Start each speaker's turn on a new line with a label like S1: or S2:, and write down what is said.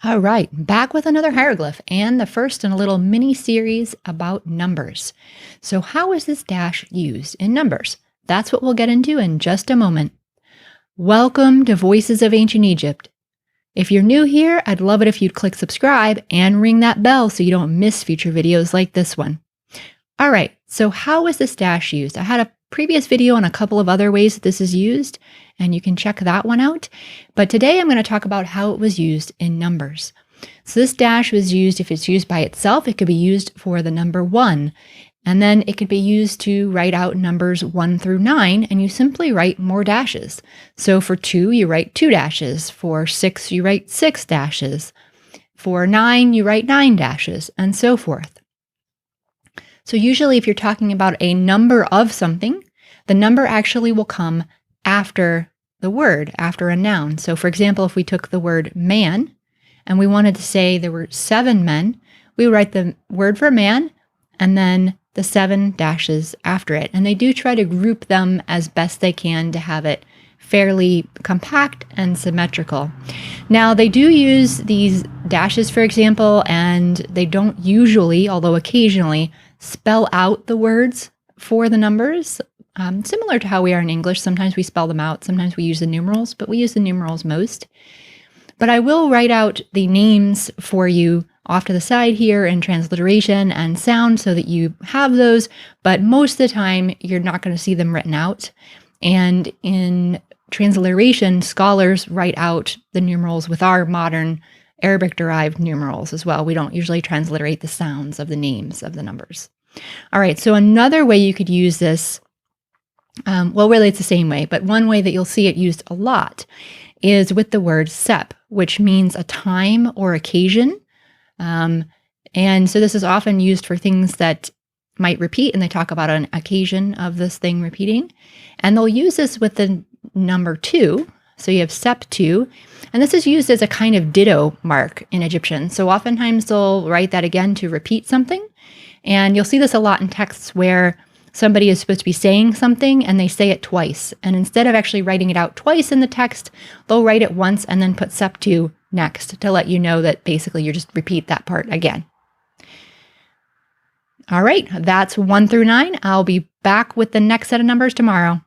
S1: All right, back with another hieroglyph and the first in a little mini series about numbers. So, how is this dash used in numbers? That's what we'll get into in just a moment. Welcome to Voices of Ancient Egypt. If you're new here, I'd love it if you'd click subscribe and ring that bell so you don't miss future videos like this one. All right, so how is this dash used? I had a previous video on a couple of other ways that this is used, and you can check that one out. But today I'm going to talk about how it was used in numbers. So this dash was used, if it's used by itself, it could be used for the number 1. And then it could be used to write out numbers 1 through 9, and you simply write more dashes. So for 2, you write 2 dashes. For 6, you write 6 dashes. For 9, you write 9 dashes, and so forth. So usually if you're talking about a number of something, the number actually will come after the word, after a noun. So for example, if we took the word man and we wanted to say there were 7 men, we would write the word for man and then the 7 dashes after it. And they do try to group them as best they can to have it fairly compact and symmetrical. Now, they do use these dashes, for example, and they don't usually, although occasionally, spell out the words for the numbers. Similar to how we are in English, sometimes we spell them out, sometimes we use the numerals, but we use the numerals most. But I will write out the names for you off to the side here in transliteration and sound so that you have those, but most of the time you're not going to see them written out. And in transliteration, scholars write out the numerals with our modern Arabic-derived numerals as well. We don't usually transliterate the sounds of the names of the numbers. All right, so another way you could use this, well, really it's the same way, but one way that you'll see it used a lot is with the word sep, which means a time or occasion. And so this is often used for things that might repeat, and they talk about an occasion of this thing repeating. And they'll use this with the number 2. So you have sep 2, and this is used as a kind of ditto mark in Egyptian. So oftentimes they'll write that again to repeat something. And you'll see this a lot in texts where somebody is supposed to be saying something and they say it twice. And instead of actually writing it out twice in the text, they'll write it once and then put sep 2 next to let you know that basically you just repeat that part again. All right, that's 1 through 9. I'll be back with the next set of numbers tomorrow.